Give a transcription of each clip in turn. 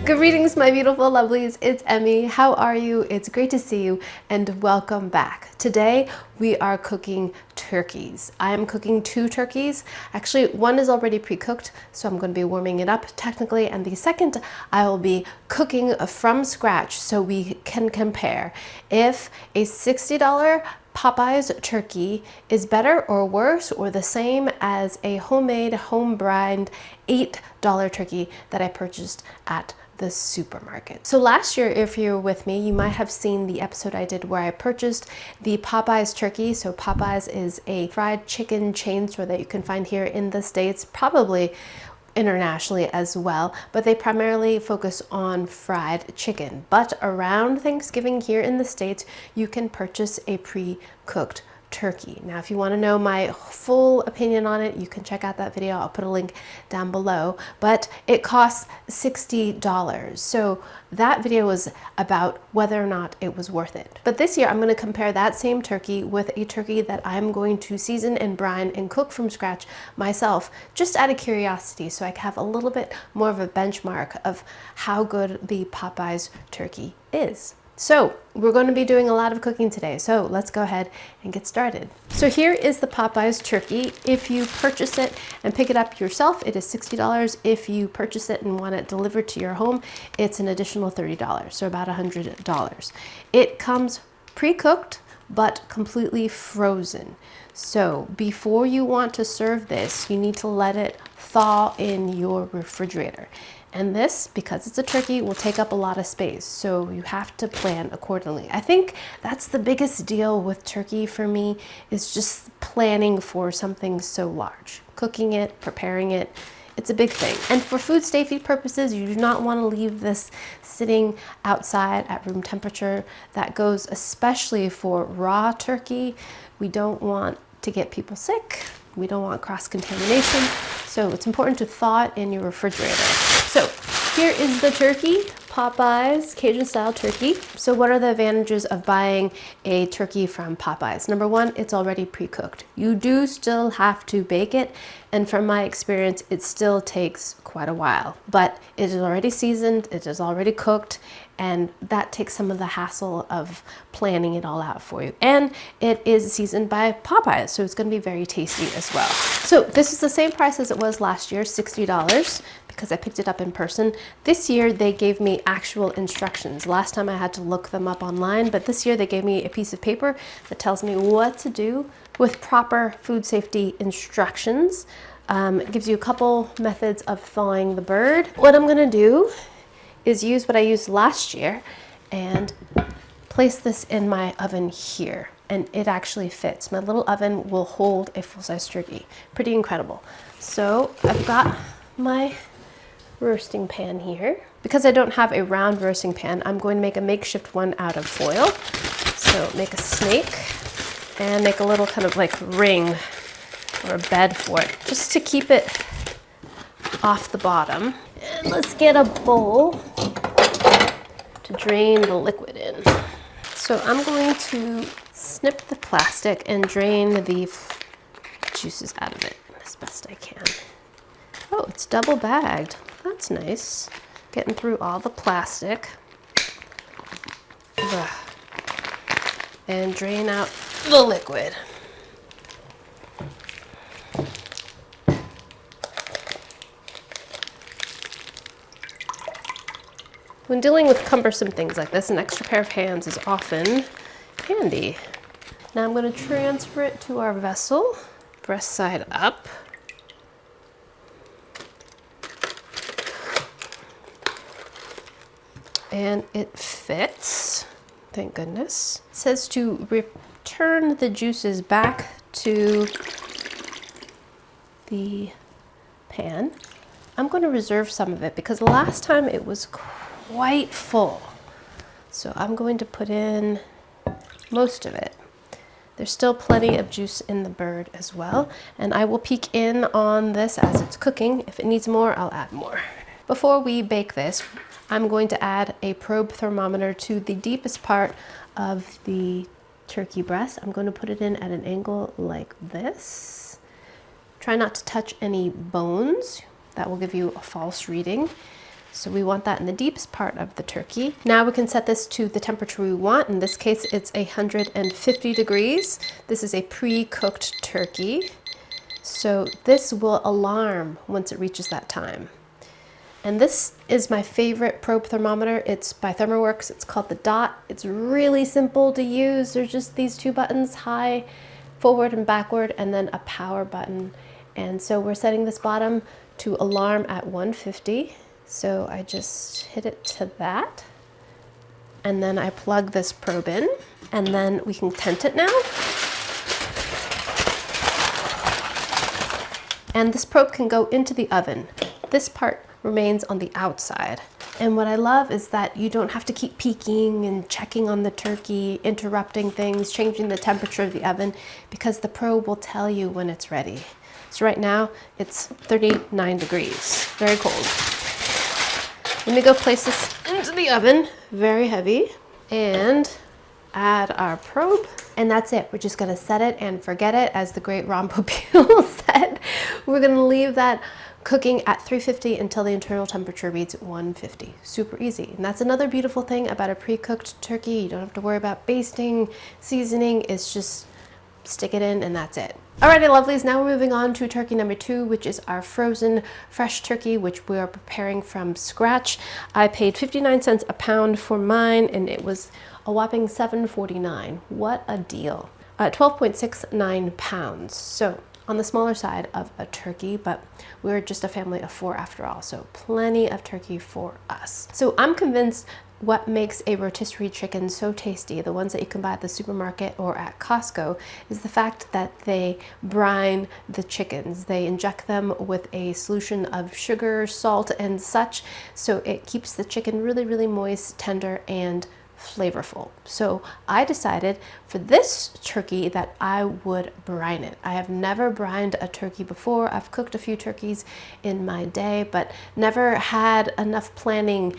Greetings, my beautiful lovelies. It's Emmy. How are you? It's great to see you and welcome back. Today we are cooking turkeys. I am cooking 2 turkeys. Actually, one is already pre-cooked, so I'm going to be warming it up technically, and the second I will be cooking from scratch so we can compare if a $60 Popeye's turkey is better or worse or the same as a homemade, home-brined $8 turkey that I purchased at the supermarket. So last year, if you were with me, you might have seen the episode I did where I purchased the Popeye's turkey. So Popeye's is a fried chicken chain store that you can find here in the States, probably internationally as well, but they primarily focus on fried chicken. But around Thanksgiving here in the States, you can purchase a pre-cooked turkey. Now, if you want to know my full opinion on it, you can check out that video. I'll put a link down below, but it costs $60. So that video was about whether or not it was worth it. But this year I'm going to compare that same turkey with a turkey that I'm going to season and brine and cook from scratch myself, just out of curiosity, so I can have a little bit more of a benchmark of how good the Popeye's turkey is. So we're going to be doing a lot of cooking today, so let's go ahead and get started. So here is the Popeye's turkey. If you purchase it and pick it up yourself, it is $60. If you purchase it and want it delivered to your home, it's an additional $30, so about $100. It comes pre-cooked, but completely frozen. So before you want to serve this, you need to let it thaw in your refrigerator. And this, because it's a turkey, will take up a lot of space, so you have to plan accordingly. I think that's the biggest deal with turkey for me, is just planning for something so large. Cooking it, preparing it, it's a big thing. And for food safety purposes, you do not want to leave this sitting outside at room temperature. That goes especially for raw turkey. We don't want to get people sick. We don't want cross-contamination. So it's important to thaw it in your refrigerator. So here is the turkey, Popeye's Cajun style turkey. So what are the advantages of buying a turkey from Popeye's? Number one, it's already pre-cooked. You do still have to bake it, and from my experience, it still takes quite a while, but it is already seasoned, it is already cooked, and that takes some of the hassle of planning it all out for you. And it is seasoned by Popeye, so it's going to be very tasty as well. So this is the same price as it was last year, $60, because I picked it up in person. This year they gave me actual instructions. Last time I had to look them up online, but this year they gave me a piece of paper that tells me what to do with proper food safety instructions. It gives you a couple methods of thawing the bird. What I'm gonna do is use what I used last year and place this in my oven here. And it actually fits. My little oven will hold a full-size turkey. Pretty incredible. So I've got my roasting pan here. Because I don't have a round roasting pan, I'm going to make a makeshift one out of foil. So make a snake and make a little kind of like ring or a bed for it, just to keep it off the bottom. And let's get a bowl to drain the liquid in. So I'm going to snip the plastic and drain the juices out of it as best I can. Oh, it's double bagged. That's nice. Getting through all the plastic. Ugh. And drain out the liquid. When dealing with cumbersome things like this, an extra pair of hands is often handy. Now I'm going to transfer it to our vessel, breast side up. And it fits, thank goodness. It says to return the juices back to the pan. I'm going to reserve some of it because last time it was quite full. So I'm going to put in most of it. There's still plenty of juice in the bird as well, and I will peek in on this as it's cooking. If it needs more, I'll add more. Before we bake this, I'm going to add a probe thermometer to the deepest part of the turkey breast. I'm going to put it in at an angle like this. Try not to touch any bones. That will give you a false reading. So we want that in the deepest part of the turkey. Now we can set this to the temperature we want. In this case, it's 150 degrees. This is a pre-cooked turkey. So this will alarm once it reaches that time. And this is my favorite probe thermometer. It's by Thermoworks. It's called the Dot. It's really simple to use. There's just these two buttons, high, forward and backward, and then a power button. And so we're setting this bottom to alarm at 150. So I just hit it to that. And then I plug this probe in, and then we can tent it now. And this probe can go into the oven. This part remains on the outside. And what I love is that you don't have to keep peeking and checking on the turkey, interrupting things, changing the temperature of the oven, because the probe will tell you when it's ready. So right now it's 39 degrees, very cold. Let me go place this into the oven, very heavy, and add our probe. And that's it. We're just gonna set it and forget it, as the great Ron Popeil said. We're gonna leave that cooking at 350 until the internal temperature reads 150. Super easy. And that's another beautiful thing about a pre-cooked turkey. You don't have to worry about basting, seasoning. It's just stick it in and that's it. Alrighty, lovelies, now we're moving on to turkey number 2, which is our frozen fresh turkey, which we are preparing from scratch. I paid 59 cents a pound for mine, and it was a whopping $7.49. What a deal. 12.69 pounds. So on the smaller side of a turkey, but we're just a family of 4 after all, so plenty of turkey for us. So I'm convinced what makes a rotisserie chicken so tasty, the ones that you can buy at the supermarket or at Costco, is the fact that they brine the chickens. They inject them with a solution of sugar, salt, and such, so it keeps the chicken really, really moist, tender, and flavorful. So I decided for this turkey that I would brine it. I have never brined a turkey before. I've cooked a few turkeys in my day, but never had enough planning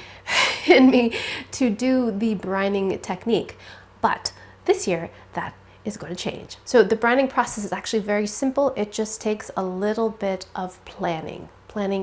in me to do the brining technique. But this year that is going to change. So the brining process is actually very simple. It just takes a little bit of planning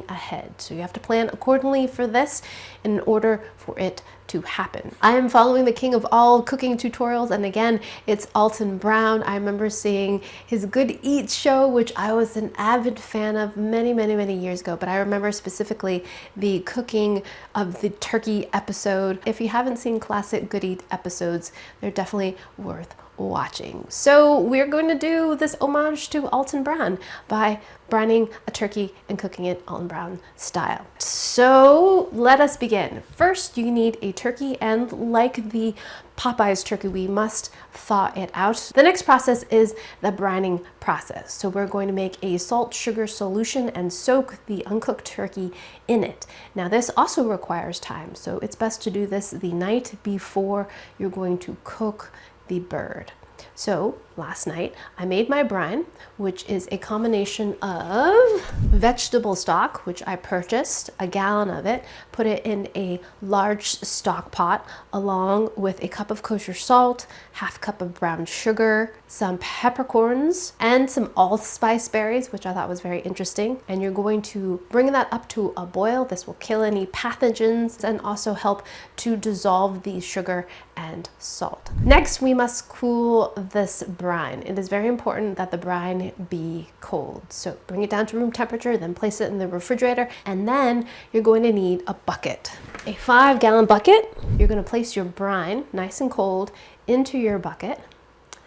ahead. So you have to plan accordingly for this in order for it to happen. I am following the king of all cooking tutorials, and again, it's Alton Brown. I remember seeing his Good Eats show, which I was an avid fan of many, many, many years ago, but I remember specifically the cooking of the turkey episode. If you haven't seen classic Good Eat episodes, they're definitely worth watching. So we're going to do this homage to Alton Brown by brining a turkey and cooking it Alton Brown style. So let us begin. First, you need a turkey, and like the Popeye's turkey, we must thaw it out. The next process is the brining process. So we're going to make a salt sugar solution and soak the uncooked turkey in it. Now this also requires time, so it's best to do this the night before you're going to cook the bird. So last night I made my brine, which is a combination of vegetable stock, which I purchased, a gallon of it, put it in a large stock pot, along with a cup of kosher salt, half cup of brown sugar, some peppercorns, and some allspice berries, which I thought was very interesting. And you're going to bring that up to a boil. This will kill any pathogens and also help to dissolve the sugar and salt. Next, we must cool this brine. It is very important that the brine be cold. So bring it down to room temperature, then place it in the refrigerator, and then you're going to need a bucket. A 5-gallon bucket. You're going to place your brine, nice and cold, into your bucket.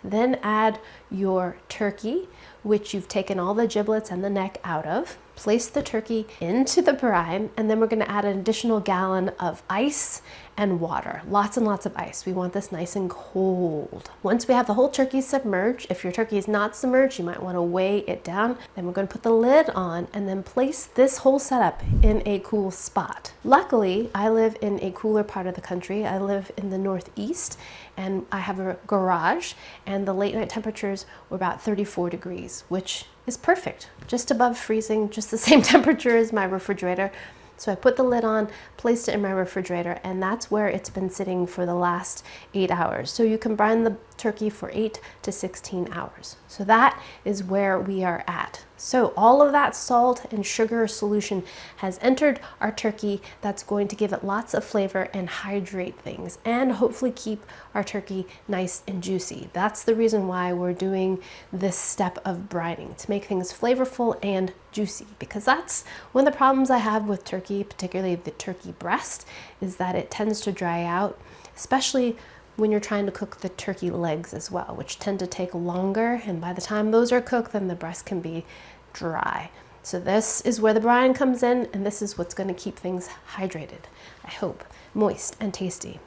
Then add your turkey, which you've taken all the giblets and the neck out of. Place the turkey into the brine, and then we're going to add an additional gallon of ice and water. Lots and lots of ice. We want this nice and cold. Once we have the whole turkey submerged, if your turkey is not submerged, you might want to weigh it down. Then we're going to put the lid on and then place this whole setup in a cool spot. Luckily, I live in a cooler part of the country. I live in the Northeast, and I have a garage, and the late night temperatures were about 34 degrees, which is perfect, just above freezing, just the same temperature as my refrigerator. So I put the lid on, placed it in my refrigerator, and that's where it's been sitting for the last 8 hours. So you can brine the turkey for 8 to 16 hours. So that is where we are at. So all of that salt and sugar solution has entered our turkey. That's going to give it lots of flavor and hydrate things and hopefully keep our turkey nice and juicy. That's the reason why we're doing this step of brining, to make things flavorful and juicy, because that's one of the problems I have with turkey, particularly the turkey breast, is that it tends to dry out, especially when you're trying to cook the turkey legs as well, which tend to take longer, and by the time those are cooked, then the breast can be dry. So this is where the brine comes in, and this is what's going to keep things hydrated, I hope, moist and tasty.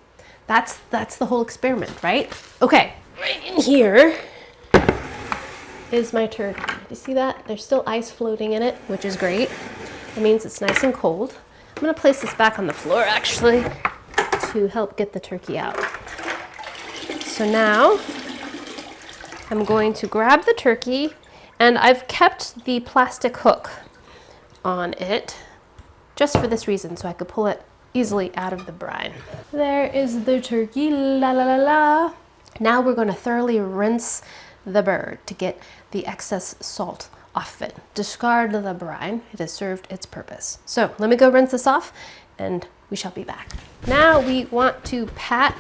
That's the whole experiment, right? Okay, right in here is my turkey. Do you see that? There's still ice floating in it, which is great. It means it's nice and cold. I'm going to place this back on the floor actually to help get the turkey out. So now I'm going to grab the turkey, and I've kept the plastic hook on it just for this reason, so I could pull it easily out of the brine. There is the turkey, la la la la. Now we're going to thoroughly rinse the bird to get the excess salt off it. Discard the brine, it has served its purpose. So let me go rinse this off and we shall be back. Now we want to pat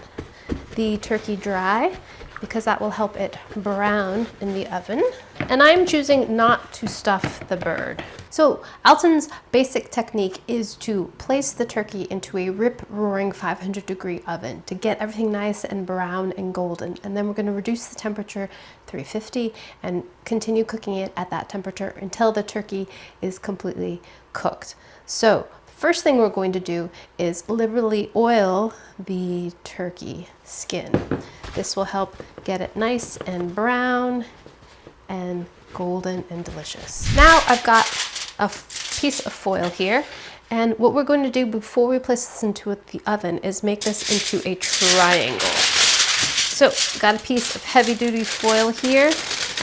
the turkey dry because that will help it brown in the oven. And I'm choosing not to stuff the bird. So Alton's basic technique is to place the turkey into a rip-roaring 500-degree oven to get everything nice and brown and golden. And then we're going to reduce the temperature 350 and continue cooking it at that temperature until the turkey is completely cooked. So first thing we're going to do is liberally oil the turkey skin. This will help get it nice and brown and golden and delicious. Now I've got a piece of foil here, and what we're going to do before we place this into the oven is make this into a triangle. So got a piece of heavy-duty foil here,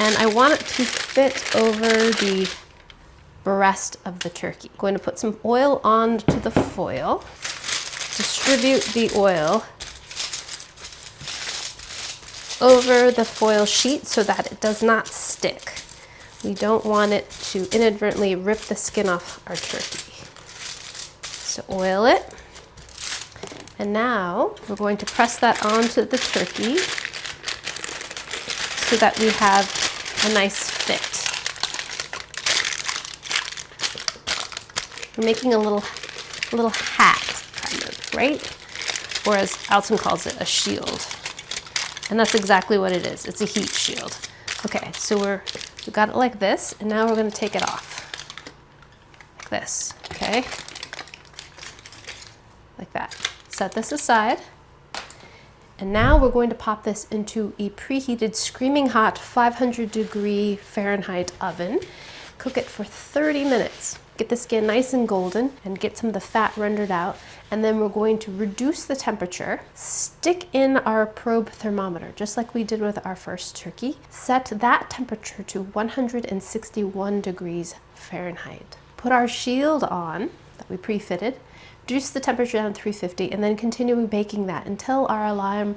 and I want it to fit over the breast of the turkey. I'm going to put some oil onto the foil, distribute the oil over the foil sheet so that it does not stick. We don't want it to inadvertently rip the skin off our turkey. So oil it. And now we're going to press that onto the turkey so that we have a nice fit. We're making a little hat, kind of, right? Or as Alton calls it, a shield. And that's exactly what it is. It's a heat shield. Okay, so we've got it like this, and now we're going to take it off. Like this, okay? Like that. Set this aside. And now we're going to pop this into a preheated, screaming hot 500-degree Fahrenheit oven. Cook it for 30 minutes. Get the skin nice and golden and get some of the fat rendered out. And then we're going to reduce the temperature, stick in our probe thermometer, just like we did with our first turkey. Set that temperature to 161 degrees Fahrenheit. Put our shield on that we pre-fitted, reduce the temperature down to 350, and then continue baking that until our alarm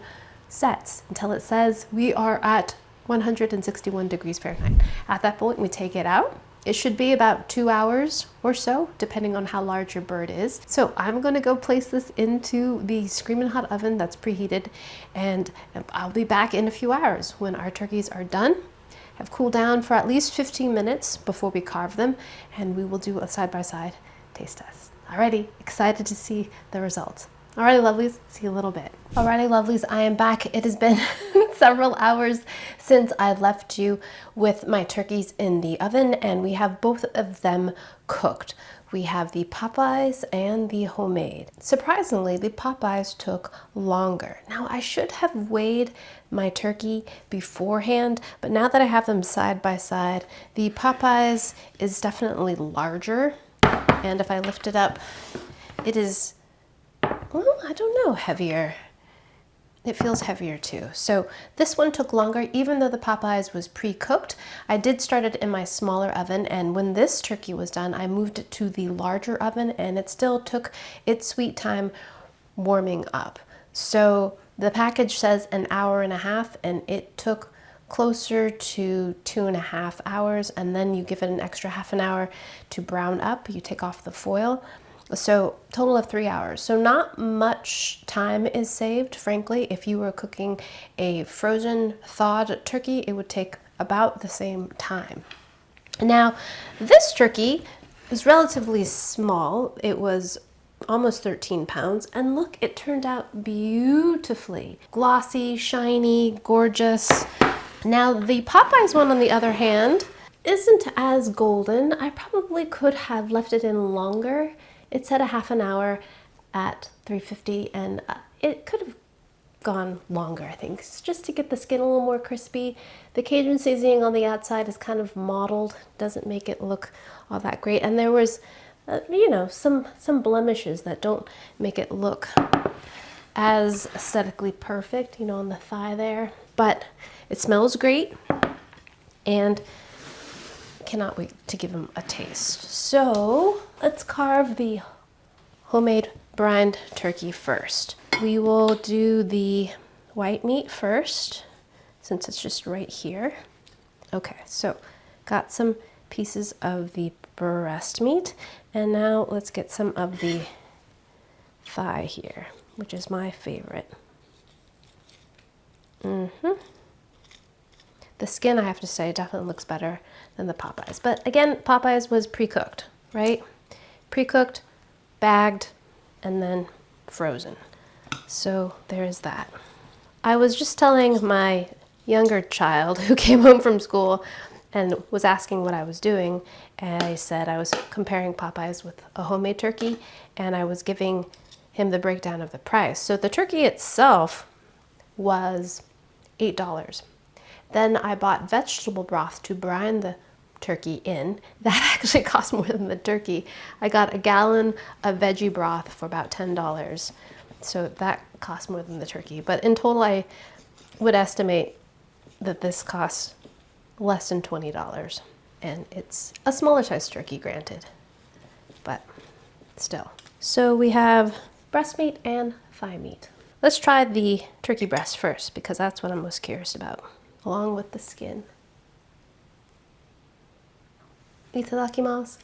sets, until it says we are at 161 degrees Fahrenheit. At that point, we take it out. It should be about 2 hours or so, depending on how large your bird is. So I'm gonna go place this into the screaming hot oven that's preheated, and I'll be back in a few hours when our turkeys are done, have cooled down for at least 15 minutes before we carve them, and we will do a side-by-side taste test. Alrighty, excited to see the results. Alrighty, lovelies, see you a little bit. Alrighty, lovelies, I am back. It has been several hours since I left you with my turkeys in the oven, and we have both of them cooked. We have the Popeyes and the homemade. Surprisingly, the Popeyes took longer. Now, I should have weighed my turkey beforehand, but now that I have them side by side, the Popeyes is definitely larger, and if I lift it up, it is, well, I don't know, heavier. It feels heavier too. So this one took longer, even though the Popeyes was pre-cooked. I did start it in my smaller oven, and when this turkey was done, I moved it to the larger oven, and it still took its sweet time warming up. So The package says an hour and a half, and it took closer to 2.5 hours, and then you give it an extra half an hour to brown up. You take off the foil. So total of 3 hours. So not much time is saved, frankly. If you were cooking a frozen thawed turkey, it would take about the same time. Now, this turkey is relatively small. It was almost 13 pounds, and look, it turned out beautifully. Glossy, shiny, gorgeous. Now, the Popeyes one, on the other hand, isn't as golden. I probably could have left it in longer. It said a half an hour at 350, and it could have gone longer, I think, just to get the skin a little more crispy. The Cajun seasoning on the outside is kind of mottled, doesn't make it look all that great, and there was, you know, some blemishes that don't make it look as aesthetically perfect, you know, on the thigh there. But it smells great, and cannot wait to give them a taste. So let's carve the homemade brined turkey first. We will do the white meat first, since it's just right here. Okay, so got some pieces of the breast meat, and now let's get some of the thigh here, which is my favorite. The skin, I have to say, definitely looks better than the Popeyes. But again, Popeyes was pre-cooked, right? Pre-cooked, bagged, and then frozen. So there's that. I was just telling my younger child who came home from school and was asking what I was doing, and I said I was comparing Popeyes with a homemade turkey, and I was giving him the breakdown of the price. So the turkey itself was $8. Then I bought vegetable broth to brine the turkey in. That actually cost more than the turkey. I got a gallon of veggie broth for about $10. So that cost more than the turkey. But in total, I would estimate that this costs less than $20. And it's a smaller size turkey, granted, but still. So we have breast meat and thigh meat. Let's try the turkey breast first, because that's what I'm most curious about, along with the skin. Itadakimasu.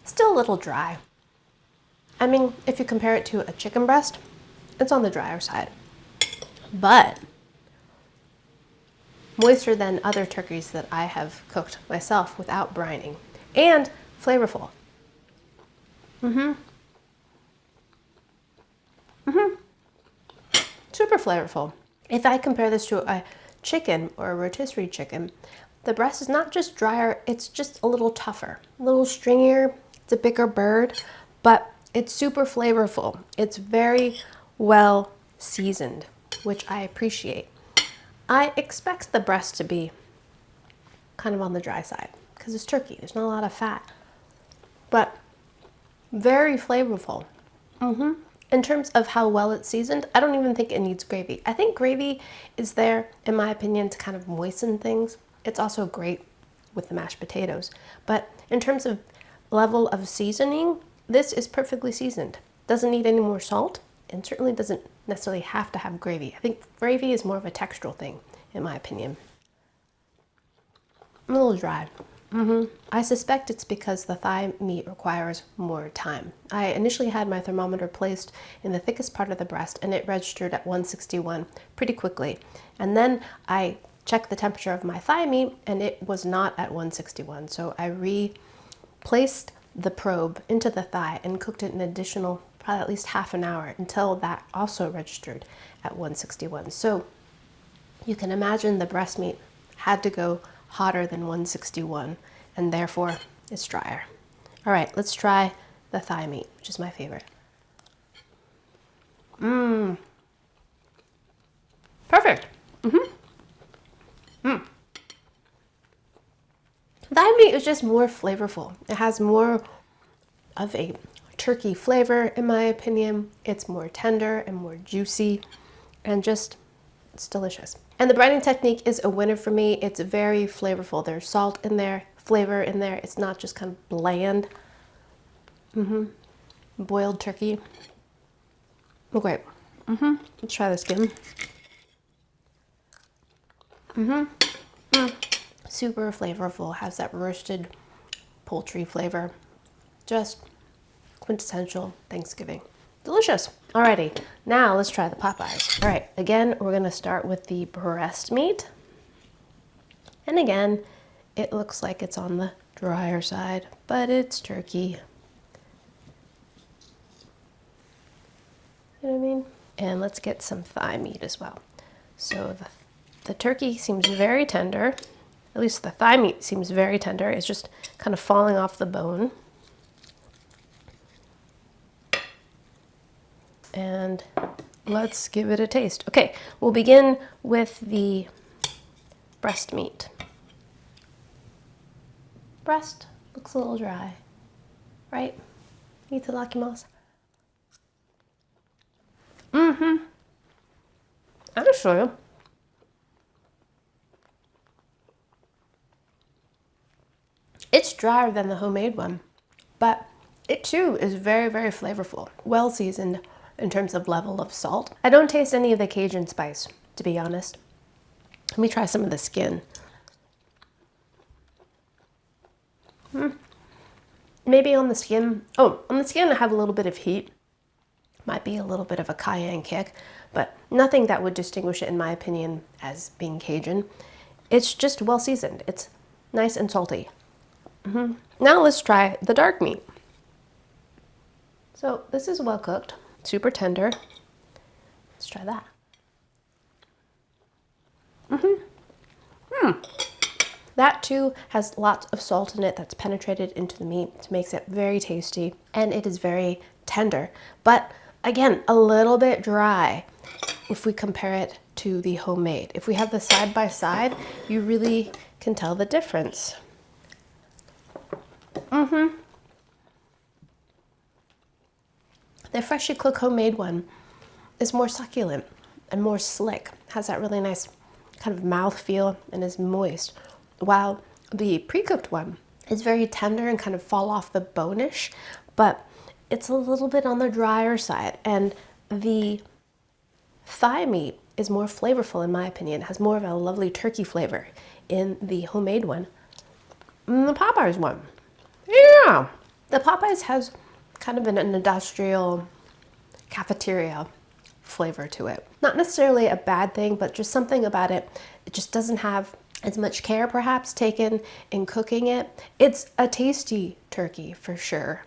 Still a little dry. I mean, if you compare it to a chicken breast, it's on the drier side, but moister than other turkeys that I have cooked myself without brining, and flavorful. Super flavorful. If I compare this to a chicken or a rotisserie chicken, the breast is not just drier, it's just a little tougher, a little stringier. It's a bigger bird, but it's super flavorful. It's very well seasoned, which I appreciate. I expect the breast to be kind of on the dry side because it's turkey. There's not a lot of fat, but very flavorful. In terms of how well it's seasoned, I don't even think it needs gravy. I think gravy is there, in my opinion, to kind of moisten things. It's also great with the mashed potatoes. But in terms of level of seasoning, this is perfectly seasoned. Doesn't need any more salt, and certainly doesn't necessarily have to have gravy. I think gravy is more of a textural thing, in my opinion. A little dry. I suspect it's because the thigh meat requires more time. I initially had my thermometer placed in the thickest part of the breast, and it registered at 161 pretty quickly. And then I checked the temperature of my thigh meat, and it was not at 161. So I replaced the probe into the thigh and cooked it an additional probably at least half an hour until that also registered at 161. So you can imagine the breast meat had to go hotter than 161, and therefore it's drier. All right, let's try the thigh meat, which is my favorite. Perfect. Thigh meat is just more flavorful. It has more of a turkey flavor, in my opinion. It's more tender and more juicy, and just, it's delicious. And the brining technique is a winner for me. It's very flavorful. There's salt in there, flavor in there. It's not just kind of bland. Boiled turkey. Okay. Let's try the skin. Super flavorful. Has that roasted poultry flavor. Just quintessential Thanksgiving. Delicious. Alrighty, now let's try the Popeyes. All right, again, we're gonna start with the breast meat. And again, it looks like it's on the drier side, but it's turkey. You know what I mean? And let's get some thigh meat as well. So the turkey seems very tender. At least the thigh meat seems very tender. It's just kind of falling off the bone. And let's give it a taste. Okay, we'll begin with the breast meat. Breast looks a little dry, right? Itadakimasu. Actually, it's drier than the homemade one, but it too is very, very flavorful. Well seasoned in terms of level of salt. I don't taste any of the Cajun spice, to be honest. Let me try some of the skin. Maybe on the skin, on the skin I have a little bit of heat. Might be a little bit of a cayenne kick, but nothing that would distinguish it, in my opinion, as being Cajun. It's just well seasoned. It's nice and salty. Now let's try the dark meat. So this is well cooked, super tender. Let's try that. That too has lots of salt in it that's penetrated into the meat. It makes it very tasty, and it is very tender. But again, a little bit dry if we compare it to the homemade. If we have the side by side, you really can tell the difference. The freshly cooked homemade one is more succulent and more slick. Has that really nice kind of mouth feel and is moist. While the pre-cooked one is very tender and kind of fall off the bone-ish, but it's a little bit on the drier side. And the thigh meat is more flavorful, in my opinion. It has more of a lovely turkey flavor in the homemade one than the Popeyes one. Yeah, the Popeyes has kind of an industrial cafeteria flavor to it. Not necessarily a bad thing, but just something about it. It just doesn't have as much care perhaps taken in cooking it. It's a tasty turkey for sure,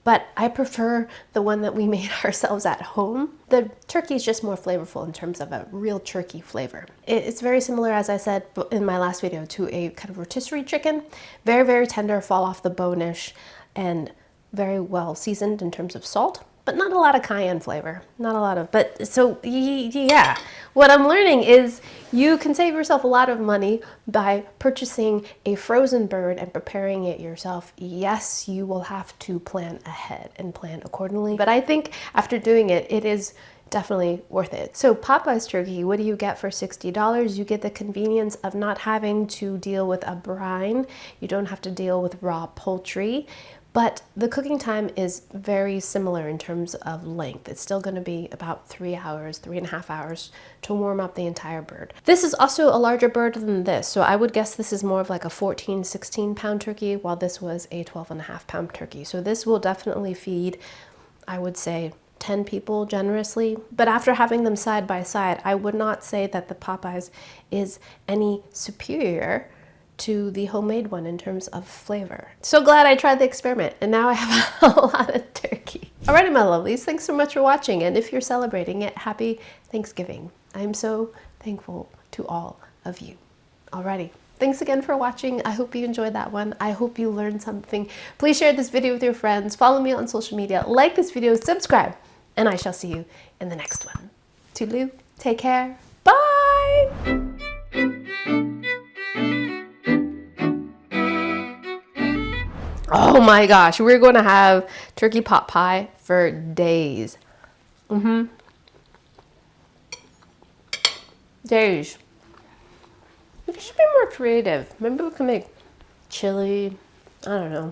but I prefer the one that we made ourselves at home. The turkey is just more flavorful in terms of a real turkey flavor. It's very similar, as I said in my last video, to a kind of rotisserie chicken. Very, very tender, fall off the bone-ish, and very well seasoned in terms of salt, but not a lot of cayenne flavor. Not a lot of, but so yeah. What I'm learning is you can save yourself a lot of money by purchasing a frozen bird and preparing it yourself. Yes, you will have to plan ahead and plan accordingly, but I think after doing it, it is definitely worth it. So Popeye's turkey, what do you get for $60? You get the convenience of not having to deal with a brine. You don't have to deal with raw poultry. But the cooking time is very similar in terms of length. It's still going to be about 3 hours, 3.5 hours to warm up the entire bird. This is also a larger bird than this, so I would guess this is more of like a 14, 16 pound turkey, while this was a 12.5 pound turkey. So this will definitely feed, I would say, 10 people generously. But after having them side by side, I would not say that the Popeyes is any superior to the homemade one in terms of flavor. So glad I tried the experiment, and now I have a lot of turkey. Alrighty, my lovelies, thanks so much for watching, and if you're celebrating it, happy Thanksgiving. I'm so thankful to all of you. Alrighty, thanks again for watching. I hope you enjoyed that one. I hope you learned something. Please share this video with your friends, follow me on social media, like this video, subscribe, and I shall see you in the next one. Toodaloo, take care, bye! Oh my gosh, we're going to have turkey pot pie for days. Days. We should be more creative. Maybe we can make chili, I don't know.